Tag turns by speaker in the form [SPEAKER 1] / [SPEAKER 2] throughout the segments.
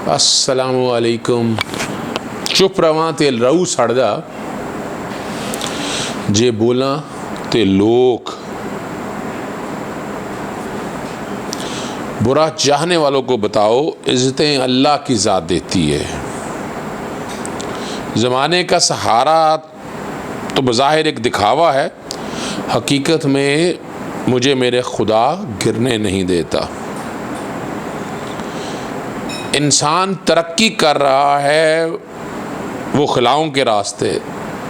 [SPEAKER 1] अस्सलामु अलैकुम। चुप रवां ते रहू सड़दा, जे बोला ते लोग। बुरा चाहने वालों को बताओ, इज़्ज़तें अल्लाह की ज़ात देती है। ज़माने का सहारा तो बज़ाहिर एक दिखावा है, हकीकत में मुझे मेरे खुदा गिरने नहीं देता। इंसान तरक्की कर रहा है, वो खिलाओं के रास्ते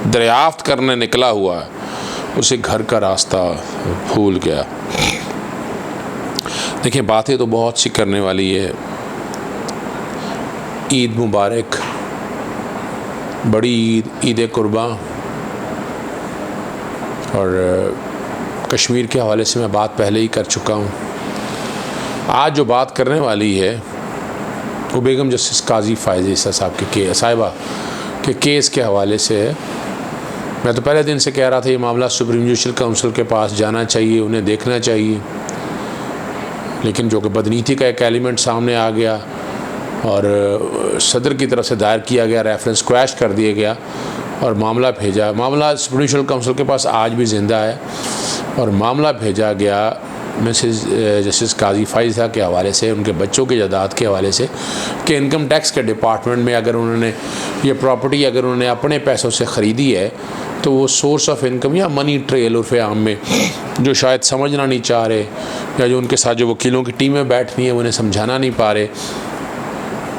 [SPEAKER 1] दरियाफ्त करने निकला हुआ है, उसे घर का रास्ता भूल गया। देखिए, बातें तो बहुत सी करने वाली है। ईद मुबारक, बड़ी ईद, ईद कुर्बान, और कश्मीर के हवाले से मैं बात पहले ही कर चुका हूँ। आज जो बात करने वाली है वो बेगम जस्टिस काजी फ़ायज़ ईसा साहब के साहिबा के केस के हवाले से है। मैं तो पहले दिन से कह रहा था ये मामला सुप्रीम जुडिशल काउंसिल के पास जाना चाहिए, उन्हें देखना चाहिए, लेकिन जो कि बदनीति का एक एलिमेंट सामने आ गया और सदर की तरफ से दायर किया गया रेफरेंस क्वैश कर दिया गया और मामला सुप्रीम जुडिशल काउंसिल के पास आज भी ज़िंदा है और मामला भेजा गया मिसेस जस्टिस काजी फ़ायज़ के हवाले से, उनके बच्चों की जायदाद के हवाले से, कि इनकम टैक्स के डिपार्टमेंट में अगर उन्होंने ये प्रॉपर्टी अगर उन्होंने अपने पैसों से ख़रीदी है तो वो सोर्स ऑफ इनकम या मनी ट्रेल उर्फ़ आम में जो शायद समझना नहीं चाह रहे, या जो उनके साथ जो वकीलों की टीमें बैठनी है उन्हें समझाना नहीं पा रहे,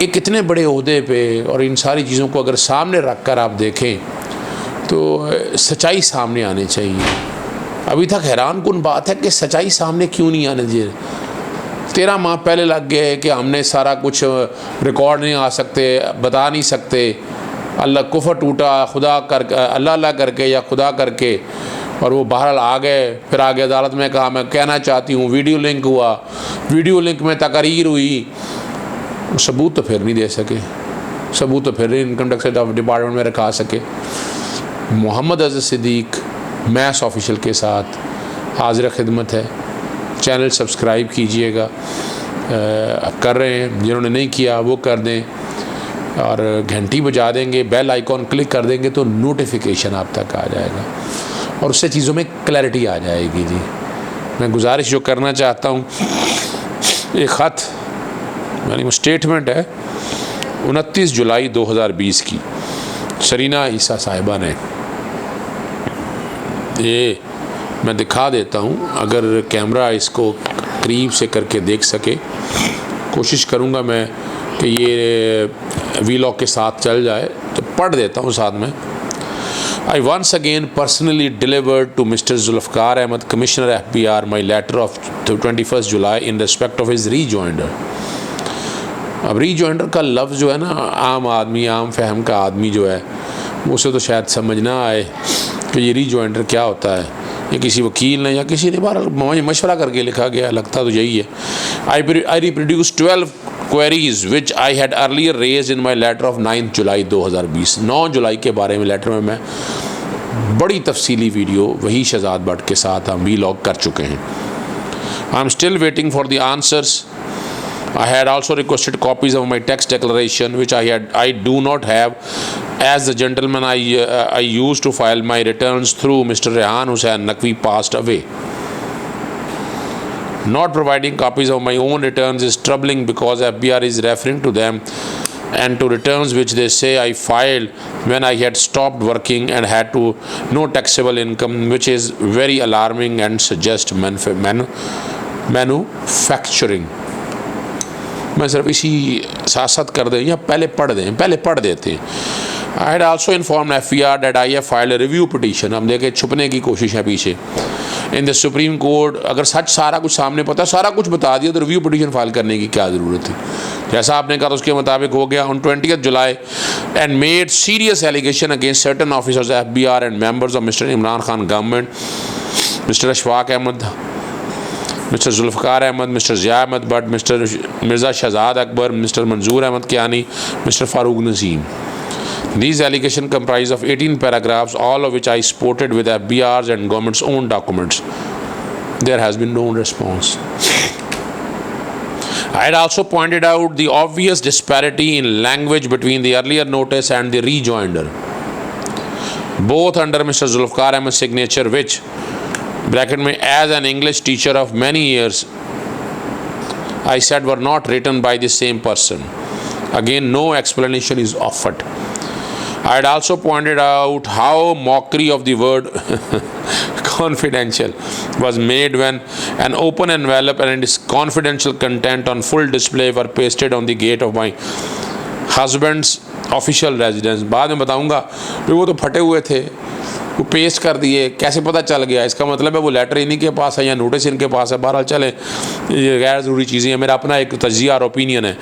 [SPEAKER 1] एक इतने बड़े ओहदे पे, और इन सारी चीज़ों को अगर सामने रख कर आप देखें तो सच्चाई सामने आनी चाहिए। अभी तक हैरान कुन बात है कि सच्चाई सामने क्यों नहीं आने दी। 13 माह पहले लग गए कि हमने सारा कुछ रिकॉर्ड नहीं आ सकते, बता नहीं सकते, अल्लाह कुफर टूटा खुदा कर अल्लाह करके या खुदा करके, और वो बहरहाल आ गए। फिर आगे अदालत में कहा मैं कहना चाहती हूँ, वीडियो लिंक हुआ, वीडियो लिंक में तकरीर हुई, सबूत तो फिर नहीं दे सके, सबूत तो फिर इनकम टैक्स डिपार्टमेंट में रखा सके। मोहम्मद अज़ीज़ सिद्दीक़ मैस ऑफिशियल के साथ हाजिर खिदमत है। चैनल सब्सक्राइब कीजिएगा, कर रहे हैं, जिन्होंने नहीं किया वो कर दें, और घंटी बजा देंगे, बेल आइकॉन क्लिक कर देंगे तो नोटिफिकेशन आप तक आ जाएगा और उससे चीज़ों में क्लैरिटी आ जाएगी। जी, मैं गुजारिश जो करना चाहता हूँ, एक ख़त यानी वो स्टेटमेंट है 29 जुलाई 2020 की शरीना ईसा साहिबा ने, ये मैं दिखा देता हूँ, अगर कैमरा इसको करीब से करके देख सके, कोशिश करूँगा मैं कि ये वीलॉग के साथ चल जाए, तो पढ़ देता हूँ साथ में। I once again personally delivered to mister Zulfiqar Ahmed commissioner FBR my letter of 21 July in respect of his rejoinder. अब रीजॉइंडर का लफ्ज़ जो है ना, आम आदमी, आम फहम का आदमी जो है उसे तो शायद समझ ना आए कि ये रीजॉइंडर क्या होता है। ये किसी वकील ने या किसी ने बार मशवरा करके लिखा गया, लगता तो यही है। I reproduce 12 queries which I had earlier raise in my letter of 9 July 2020। 9 जुलाई के बारे में लेटर में मैं बड़ी तफसीली वीडियो वही शहजाद भट्ट के साथ हम वीलॉग कर चुके हैं। I am still waiting for the answers. I had also requested copies of my tax declaration, which I do not have, as the gentleman I used to file my returns through Mr. Rehan Hussain Naqvi passed away. Not providing copies of my own returns is troubling because FBR is referring to them and to returns which they say I filed when I had stopped working and had to no taxable income, which is very alarming and suggests manufacturing. मैं सिर्फ इसी साथ कर दें या पहले पढ़ देते हैं। I had also inform FBR that I have filed review petition. हम देखें, छुपने की कोशिश है पीछे। इन द सुप्रीम कोर्ट, अगर सच सारा कुछ सामने पता, सारा कुछ बता दिया, तो रिव्यू पिटीशन फाइल करने की क्या ज़रूरत थी। जैसा आपने कहा उसके मुताबिक हो गया। On 20 July and made serious allegation against certain officers FBR and members of mister Imran Khan government, mister Ashfaq Ahmed, mister Zulfiqar Ahmed, mister Zia Ahmed Bhatt, mister Mirza Shahzad Akbar, mister Manzoor Ahmed Kayani, mister Farooq Nazim. These allegations comprise of 18 paragraphs, all of which I supported with FBR's and government's own documents. There has been no response. I had also pointed out the obvious disparity in language between the earlier notice and the rejoinder, both under Mr. Zulfikar Ahmed's signature, which bracket में as an English teacher of many years I said were not written by the same person. Again, no explanation is offered. I had also pointed out how mockery of the word confidential was made when an open envelope and its confidential content on full display were pasted on the gate of my husband's official residence. बाद में बताऊंगा कि वो तो फटे हुए थे, वो पेस्ट कर दिए, कैसे पता चल गया? इसका मतलब है वो लेटर इन्हीं के पास है या नोटिस इनके पास है। बहरहाल चले, ये गैर ज़रूरी चीज़ें हैं, मेरा अपना एक तजिया और ओपिनियन है।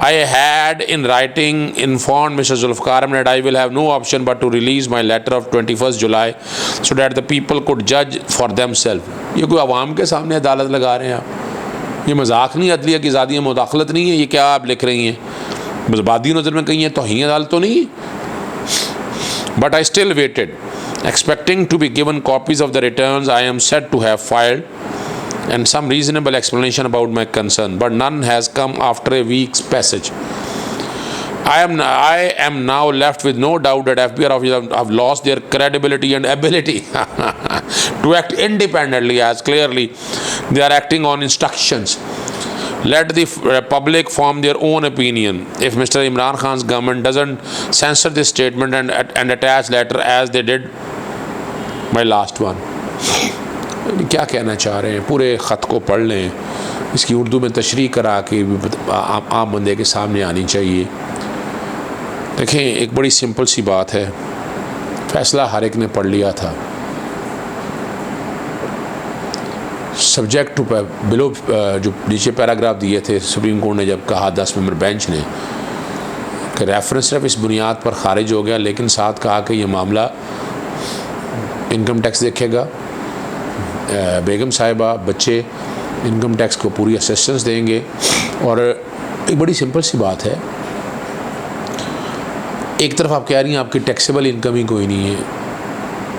[SPEAKER 1] I had in writing inform mister Zulfiqar Ahmed I will have no option but to release my letter of 21 July so that the people could जज फॉर देम सेल्फ। ये कोई आवाम के सामने अदालत लगा रहे हैं आप? ये मजाक नहीं, अदलिया की ज़ादी मुदाखलत नहीं है, ये क्या आप लिख रही हैं? बस बादी नज़र में कहीं है, तौहीन अदालत तो नहीं। But I still waited expecting to be given copies of the returns I am said to have filed and some reasonable explanation about my concern, but none has come after a week's passage. I am now left with no doubt that FBI officers have lost their credibility and ability to act independently, as clearly they are acting on instructions. Let the public form their own opinion. If Mr. Imran Khan's government doesn't censor this statement and attach letter as they did my last one. क्या कहना चाह रहे हैं? पूरे ख़त को पढ़ लें, इसकी उर्दू में तशरीह करा के आम बंदे के सामने आनी चाहिए। देखें, एक बड़ी सिंपल सी बात है, फैसला हर एक ने पढ़ लिया था। सब्जेक्ट टू बिलो जो नीचे पैराग्राफ दिए थे सुप्रीम कोर्ट ने जब कहा 10 मेंबर बेंच ने कि रेफरेंस सिर्फ इस बुनियाद पर खारिज हो गया, लेकिन साथ कहा कि ये मामला इनकम टैक्स देखेगा, बेगम साहिबा बच्चे इनकम टैक्स को पूरी असिस्टेंस देंगे। और एक बड़ी सिंपल सी बात है, एक तरफ आप कह रही हैं आपकी टैक्सेबल इनकम ही कोई नहीं है।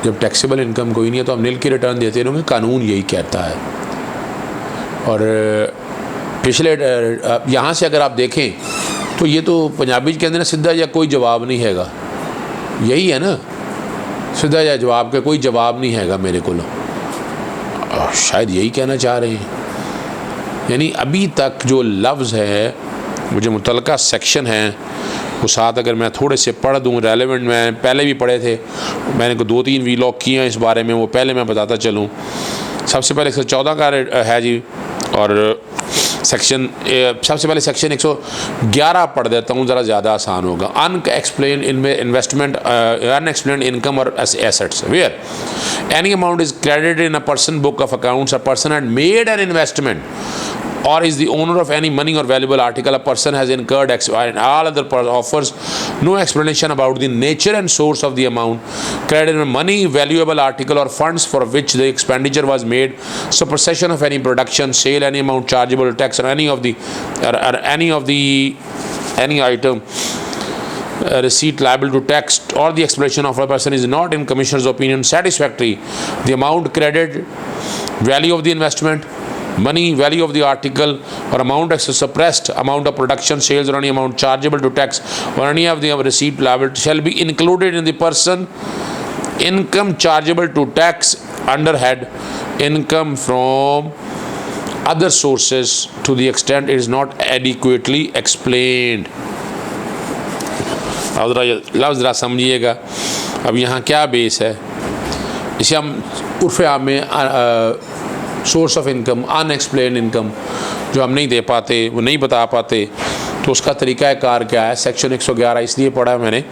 [SPEAKER 1] जब टैक्सेबल इनकम कोई नहीं है तो आप नील की रिटर्न देते रहोगे, कानून यही कहता है। और पिछले यहाँ से अगर आप देखें तो ये तो पंजाबी के अंदर सीधा या कोई जवाब नहीं हैगा, यही है ना, सीधा या जवाब का कोई जवाब नहीं हैगा मेरे को। शायद यही कहना चाह रहे हैं। यानी अभी तक जो लफ्ज़ है, मुझे मुतलका सेक्शन है, वो साथ अगर मैं थोड़े से पढ़ दूँ, रेलेवेंट मैं पहले भी पढ़े थे, मैंने को 2-3 वीलॉग किए हैं इस बारे में, वो पहले मैं बताता चलूँ। सबसे पहले 114 का है जी, और सेक्शन सबसे पहले सेक्शन 111 पढ़ देता हूँ, ज़रा ज़्यादा आसान होगा। अनएक्सप्लेन इन्वेस्टमेंट, अनएक्सप्लेन इनकम और assets where any amount is credited in a person book of accounts, a person had made an investment or is the owner of any money or valuable article, a person has incurred and all other offers no explanation about the nature and source of the amount credited in money, valuable article or funds for which the expenditure was made, so possession of any production, sale, any amount chargeable tax or any item receipt liable to tax, or the explanation of a person is not in commissioner's opinion satisfactory. The amount credited, value of the investment, money, value of the article or amount as suppressed, amount of production, sales or any amount chargeable to tax or any of the receipt liable shall be included in the person income chargeable to tax under head income from other sources to the extent it is not adequately explained. अब लफ्ज़ ज़रा समझिएगा। अब यहाँ क्या base है, इसे हम उर्फ़ आम में source of income, unexplained income जो हम नहीं दे पाते, वो नहीं बता पाते, तो उसका तरीक़ा कार क्या है। सेक्शन 111 इसलिए पढ़ा है मैंने,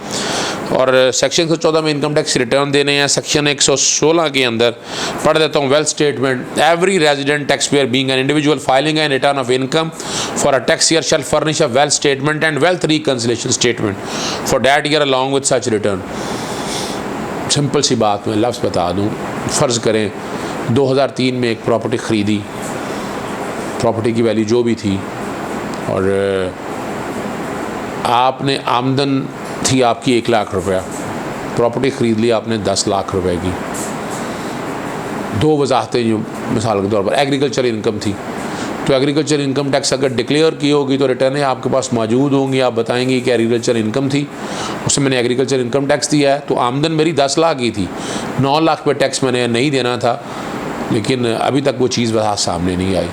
[SPEAKER 1] और सेक्शन 114 में इनकम टैक्स रिटर्न देने हैं। सेक्शन 116 के अंदर पढ़ देता हूँ, wealth statement. Every resident tax payer being an individual filing an return of income for a tax year shall furnish a wealth statement and wealth reconciliation statement for that year along with such return. Simple सी बात मैं लफ्ज़ बता दूँ, फ़र्ज़ करें 2003 में एक प्रॉपर्टी ख़रीदी, प्रॉपर्टी की वैल्यू जो भी थी, और आपने आमदन थी आपकी 1 लाख रुपया, प्रॉपर्टी ख़रीद ली आपने 10 लाख रुपए की। 2 वजाहतें जो मिसाल के तौर पर एग्रीकल्चर इनकम थी, तो एग्रीकल्चर इनकम टैक्स अगर डिक्लेयर की होगी तो रिटर्नें आपके पास मौजूद होंगी, आप बताएंगे कि एग्रीकल्चर इनकम थी, उसमें मैंने एग्रीकल्चर इनकम टैक्स दिया है। तो आमदन मेरी 10 लाख की थी, 9 लाख पे टैक्स मैंने नहीं देना था, लेकिन अभी तक वो चीज़ बात सामने नहीं आई।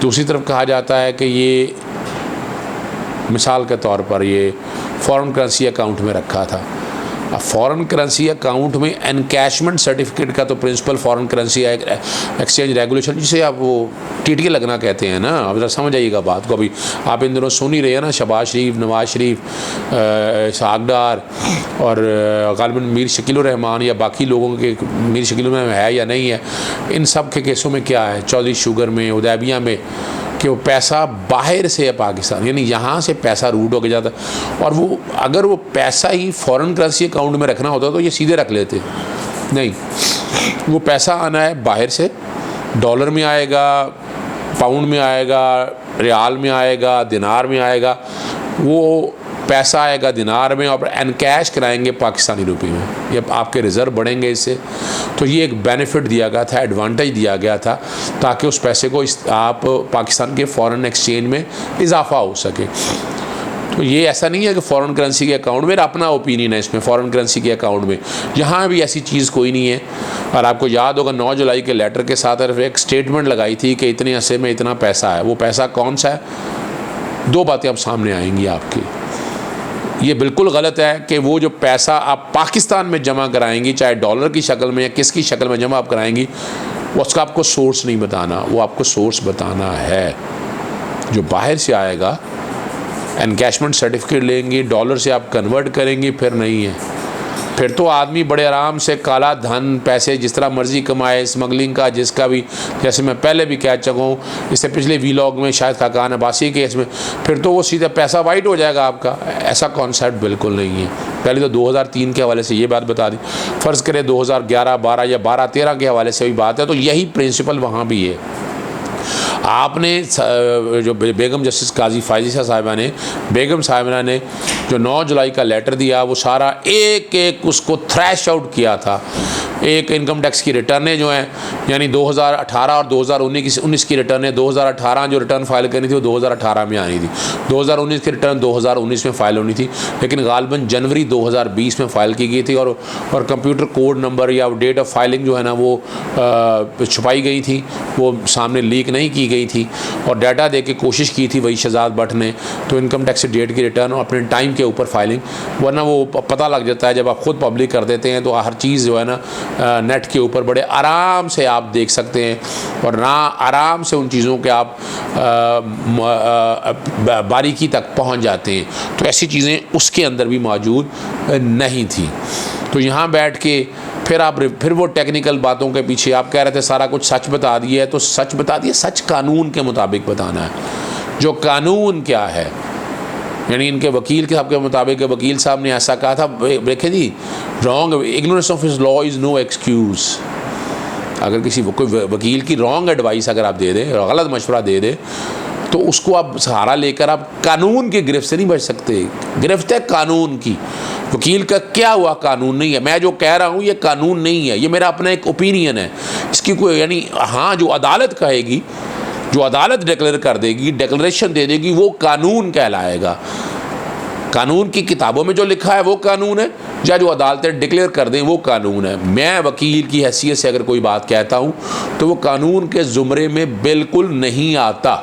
[SPEAKER 1] दूसरी तरफ कहा जाता है कि ये मिसाल के तौर पर ये फॉरेन करेंसी अकाउंट में रखा था। अब फॉरेन करेंसी अकाउंट में एनकैशमेंट सर्टिफिकेट का तो principal foreign currency exchange regulation, जिसे आप वो टीटीए लगना कहते हैं ना, अब जरा समझ आइएगा बात को। अभी आप इन दिनों सुन ही रहे हैं ना, शहबाज शरीफ, नवाज शरीफ, इसहाक डार और गालिबन मीर शकील रहमान या बाकी लोगों के, मीर शकील में है या नहीं है, इन सब के केसों में क्या है, चौधरी शुगर में, उदैबिया में, कि वो पैसा बाहर से है पाकिस्तान, यानी यहाँ से पैसा रूट होके जाता। और वो अगर वो पैसा ही फॉरेन करेंसी अकाउंट में रखना होता तो ये सीधे रख लेते, नहीं, वो पैसा आना है बाहर से, डॉलर में आएगा, पाउंड में आएगा, रियाल में आएगा, दिनार में आएगा, वो पैसा आएगा दिनार में और एनकैश कराएंगे पाकिस्तानी रुपये में। ये आपके रिज़र्व बढ़ेंगे इससे। तो ये एक बेनिफिट दिया गया था, एडवांटेज दिया गया था, ताकि उस पैसे को आप पाकिस्तान के फॉरेन एक्सचेंज में इजाफा हो सके। तो ये ऐसा नहीं है कि फ़ॉरेन करेंसी के अकाउंट, मेरा अपना ओपिनियन है इसमें, फ़ॉरेन करेंसी के अकाउंट में यहाँ भी ऐसी चीज़ कोई नहीं है। और आपको याद होगा 9 जुलाई के लेटर के साथ एक स्टेटमेंट लगाई थी कि इतने अरसे में इतना पैसा है। वो पैसा कौन सा है? 2 बातें अब सामने आएंगी आपकी। ये बिल्कुल गलत है कि वो जो पैसा आप पाकिस्तान में जमा कराएंगी, चाहे डॉलर की शक्ल में या किसकी शक्ल में जमा आप कराएंगी, वो उसका आपको सोर्स नहीं बताना, वो आपको सोर्स बताना है जो बाहर से आएगा। एनकैशमेंट सर्टिफिकेट लेंगे, डॉलर से आप कन्वर्ट करेंगे, फिर नहीं है। फिर तो आदमी बड़े आराम से काला धन, पैसे जिस तरह मर्ज़ी कमाए, स्मगलिंग का जिसका भी, जैसे मैं पहले भी कह चुका हूँ, इससे पिछले वीलॉग में शायद खाकान अब्बासी केस में, फिर तो वो सीधा पैसा वाइट हो जाएगा आपका। ऐसा कॉन्सेप्ट बिल्कुल नहीं है। पहले तो 2003 के हवाले से ये बात बता दी, फ़र्ज़ करें 2011, 12 या 12, 13 के हवाले से भी बात है, तो यही प्रिंसिपल वहाँ भी है। आपने जो बेगम जस्टिस काजी फायज़ी साहिबा ने, बेगम साहिबा ने जो 9 जुलाई का लेटर दिया, वो सारा एक एक उसको थ्रैश आउट किया था। एक इनकम टैक्स की रिटर्नें जो हैं, यानी 2018 और 2019 की रिटर्नें, 2018 जो रिटर्न फाइल करनी थी वो 2018 में आनी थी, 2019 की रिटर्न 2019 में फ़ाइल होनी थी, लेकिन गालिबन जनवरी 2020 में फ़ाइल की गई थी। और कंप्यूटर कोड नंबर या डेट ऑफ फाइलिंग जो है ना वो छुपाई गई थी, वो सामने लीक नहीं की गई थी। और डाटा दे के कोशिश की थी वही शहजाद भट्ट ने, तो इनकम टैक्स डेट की रिटर्न और अपने टाइम के ऊपर फाइलिंग, वरना वो पता लग जाता है जब आप ख़ुद पब्लिक कर देते हैं, तो हर चीज़ जो है ना नेट के ऊपर बड़े आराम से आप देख सकते हैं, और ना आराम से उन चीज़ों के आप बारीकी तक पहुंच जाते हैं। तो ऐसी चीज़ें उसके अंदर भी मौजूद नहीं थी। तो यहाँ बैठ के फिर वो टेक्निकल बातों के पीछे आप कह रहे थे सारा कुछ सच बता दिया है, तो सच बता दिया, सच कानून के मुताबिक बताना है। जो कानून क्या है, यानी इनके वकील के आपके मुताबिक, वकील साहब ने ऐसा कहा था, देखें जी, wrong, ignorance of his law is no excuse. अगर किसी कोई वकील की रॉन्ग एडवाइस अगर आप दे दें, गलत मशवरा दे दें, तो उसको आप सहारा लेकर आप कानून की गिरफ्त से नहीं बच सकते। गिरफ्त है कानून की, वकील का क्या हुआ कानून नहीं है। मैं जो कह रहा हूँ ये कानून नहीं है, ये मेरा अपना एक ओपिनियन है। इसकी कोई, यानी हाँ, जो अदालत कहेगी, जो अदालत डिक्लेयर कर देगी, डिक्लेरेशन दे देगी, वो कानून कहलाएगा। कानून की किताबों में जो लिखा है वो कानून है, या जो अदालतें डिक्लेयर कर दें वो कानून है। मैं वकील की हैसियत से अगर कोई बात कहता हूँ तो वो कानून के ज़ुमरे में बिल्कुल नहीं आता।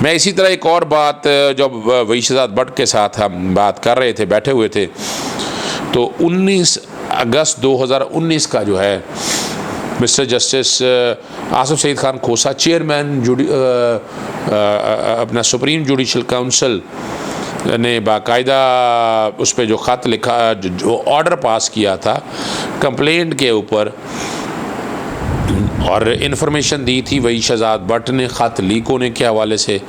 [SPEAKER 1] मैं इसी तरह एक और बात, जब वही शहजाद भट्ट के साथ हम बात कर रहे थे, बैठे हुए थे, तो 19 अगस्त 2019 का जो है मिस्टर जस्टिस आसिफ सईद खान खोसा, चेयरमैन अपना सुप्रीम जुडिशल काउंसिल ने बाकायदा उस पर जो ख़त लिखा, जो ऑर्डर पास किया था कंप्लेंट के ऊपर, और इन्फॉर्मेशन दी थी वही शहजाद भट्ट ने ख़त लीक होने के हवाले से,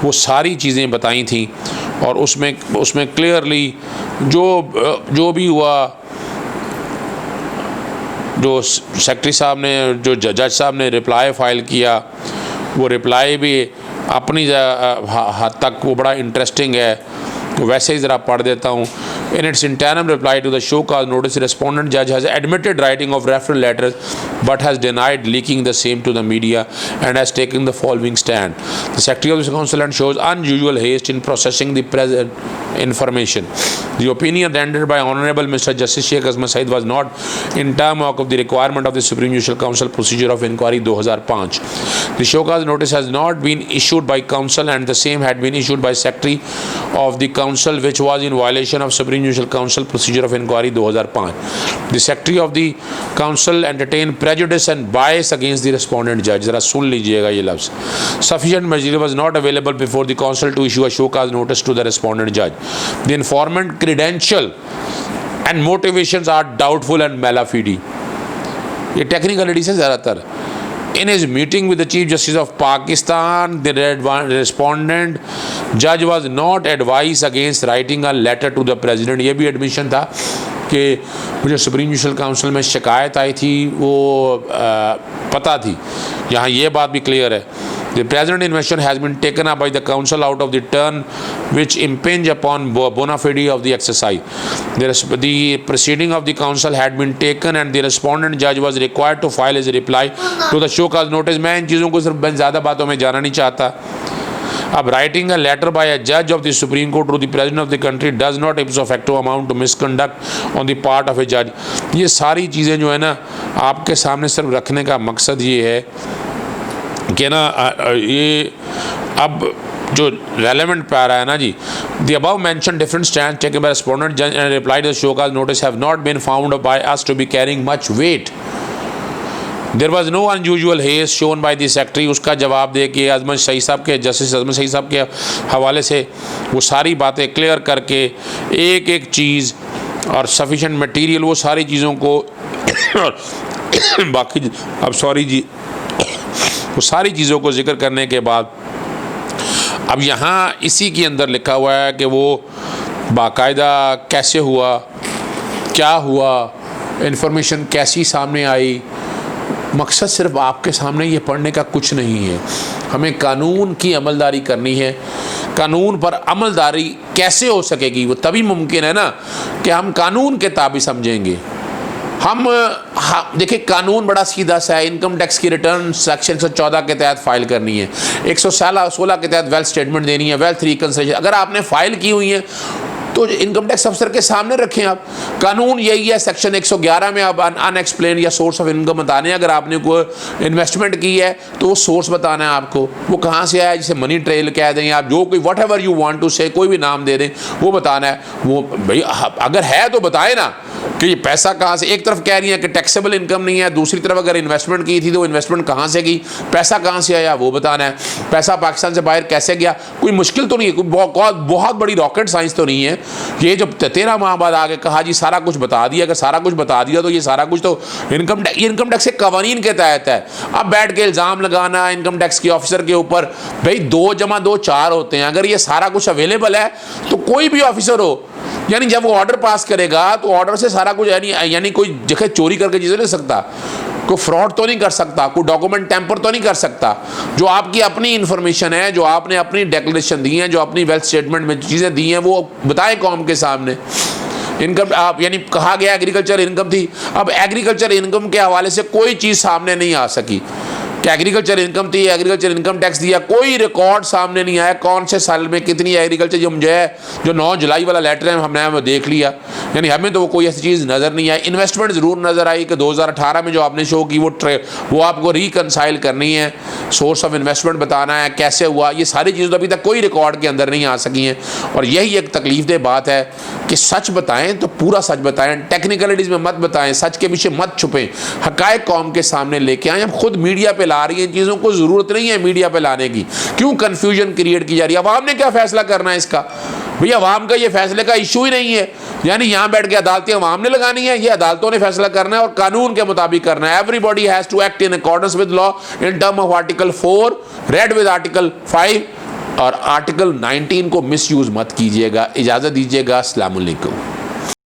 [SPEAKER 1] वो सारी चीज़ें बताई थी। और उसमें क्लियरली जो भी हुआ, जो सेक्रेटरी साहब ने, जो जज साहब ने रिप्लाई फ़ाइल किया, वो रिप्लाई भी अपनी हद तक वो बड़ा इंटरेस्टिंग है, तो वैसे ही ज़रा पढ़ देता हूँ। In its internal reply to the show cause notice, respondent जज has admitted writing of referral letters but has denied leaking the same to the media and has taken the following stand. The Secretary of the Council and shows unusual haste in processing the present information. The opinion rendered by Honorable Mr. Justice Sheikh Azmat Saeed was not in terms of the requirement of the Supreme Judicial Council Procedure of Inquiry 2005. The show cause notice has not been issued by Council and the same had been issued by Secretary of the Council, which was in violation of Supreme Judicial Council Procedure of Inquiry 2005. The Secretary of the Council entertained prejudice and bias against the respondent judge. जरा सुन लीजिएगा ये लफ्ज़. Sufficient material was not available before the Council to issue a show cause notice to the respondent judge. The informant credential and motivations are doubtful and mala fide. ये technicality से ज़्यादातर. In his meeting with the Chief Justice of Pakistan, the respondent judge was not advised against writing a letter to the president. ये भी admission था कि मुझे supreme judicial council में शिकायत आई थी, वो पता थी. यहाँ ये बात भी क्लियर है. The present investigation has been taken up by the council out of the turn which impinge upon bona fide of the exercise. The proceeding of the council had been taken and the respondent judge was required to file his reply to the show cause notice. मैं इन चीज़ों को सिर्फ ज़्यादा बातों में जाना नहीं चाहता. अब writing a letter by a judge of the Supreme Court to the president of the country does not ipso facto amount to misconduct on the part of a judge. ये सारी चीज़ें जो है ना आपके सामने सिर्फ रखने का मकसद ये है कि ना ये अब जो रेलेवेंट पैरा है ना जी. The above mentioned different stands taken by respondent judge and reply to the show cause notice have not been found by us to be carrying much weight. There was no unusual haste shown by the secretary. उसका जवाब दे कि अजमत सईद साहब के justice अजमत सईद साहब के हवाले से वो सारी बातें क्लियर करके एक एक चीज़ और सफिशेंट मटेरियल वो सारी चीज़ों को बाकी अब सॉरी जी वो सारी चीज़ों को जिक्र करने के बाद अब यहाँ इसी के अंदर लिखा हुआ है कि वो बाकायदा कैसे हुआ, क्या हुआ, इन्फॉर्मेशन कैसी सामने आई. मकसद सिर्फ आपके सामने ये पढ़ने का कुछ नहीं है. हमें कानून की अमलदारी करनी है. कानून पर अमलदारी कैसे हो सकेगी? वो तभी मुमकिन है ना कि हम कानून के ताबे समझेंगे. हम देखिए कानून बड़ा सीधा सा है. इनकम टैक्स की रिटर्न सेक्शन 114 के तहत फाइल करनी है, 116 के तहत वेल्थ स्टेटमेंट देनी है, वेल्थ रिकंसिलिएशन अगर आपने फाइल की हुई है तो इनकम टैक्स अफसर के सामने रखें आप. कानून यही है. सेक्शन 111 में आप अनएक्सप्लेन या सोर्स ऑफ इनकम बताने. अगर आपने कोई इन्वेस्टमेंट की है तो वो सोर्स बताना है आपको, वो कहाँ से आया, जिसे मनी ट्रेल कह दें आप, जो कोई whatever you want to say, कोई भी नाम दे दें, वो बताना है. वो भाई अगर है तो बताए ना कि ये पैसा कहाँ से. एक तरफ कह रही है कि टैक्सेबल इनकम नहीं है, दूसरी तरफ अगर इन्वेस्टमेंट की थी तो इन्वेस्टमेंट कहाँ से की, पैसा कहाँ से आया वो बताना है. पैसा पाकिस्तान से बाहर कैसे गया, कोई मुश्किल तो नहीं है, कोई बहुत बड़ी रॉकेट साइंस तो नहीं है. ये जब 13 माह बाद आगे कहा जी सारा कुछ बता दिया, अगर सारा कुछ बता दिया तो ये सारा कुछ तो इनकम टैक्स के कवानीन के तहत है. अब बैठ के इल्ज़ाम लगाना इनकम टैक्स के ऑफिसर के ऊपर, भाई 2 + 2 4 होते हैं. अगर ये सारा कुछ अवेलेबल है तो कोई भी ऑफिसर हो, यानी जब वो ऑर्डर पास करेगा तो ऑर्डर से सारा कुछ यानी कोई जगह चोरी करके चीज़ें ले सकता, कोई फ्रॉड तो नहीं कर सकता, कोई डॉक्यूमेंट टेम्पर तो नहीं कर सकता. जो आपकी अपनी इंफॉर्मेशन है, जो आपने अपनी डिक्लेरेशन दी है, जो अपनी वेल्थ स्टेटमेंट में चीज़ें दी हैं, वो बताएं कौम के सामने. इनकम आप यानी कहा गया एग्रीकल्चर इनकम थी. अब एग्रीकल्चर इनकम के हवाले से कोई चीज़ सामने नहीं आ सकी कि एग्रीकल्चर इनकम थी, एग्रीकल्चर इनकम टैक्स दिया, कोई रिकॉर्ड सामने नहीं आया कौन से साल में कितनी एग्रीकल्चर. जो मुझे जो 9 जुलाई वाला लेटर है हमने वो देख लिया, यानी हमें तो वो कोई ऐसी चीज़ नज़र नहीं आई. इन्वेस्टमेंट ज़रूर नज़र आई कि 2018 में जो आपने शो की वो आपको रिकनसाइल करनी है, सोर्स ऑफ इन्वेस्टमेंट बताना है, कैसे हुआ, ये सारी चीज़ें तो अभी तक कोई रिकॉर्ड के अंदर नहीं आ सकी हैं. और यही एक तकलीफदेह बात है कि सच बताएं तो पूरा सच बताएं, टेक्निकलिटीज़ में मत बताएं, सच के पीछे मत छुपें, हक़ाइक़ कौम के सामने लेके आएँ. हम खुद मीडिया पे ला रही है चीज़ों को, ज़रूरत नहीं है मीडिया पे लाने की. क्यों कन्फ्यूजन क्रिएट की जा रही है? अवाम ने क्या फैसला करना है इसका? भैया अवाम का ये फैसले का इशू ही नहीं है. यानी यहाँ बैठ के अदालतें अवाम ने लगानी है, ये अदालतों ने फैसला करना है और कानून के मुताबिक करना है. Everybody has to act in accordance with law in term of article 4 read with article 5 और आर्टिकल 19 को मिसयूज मत कीजिएगा. इजाज़त दीजिएगा. अस्सलाम वालेकुम.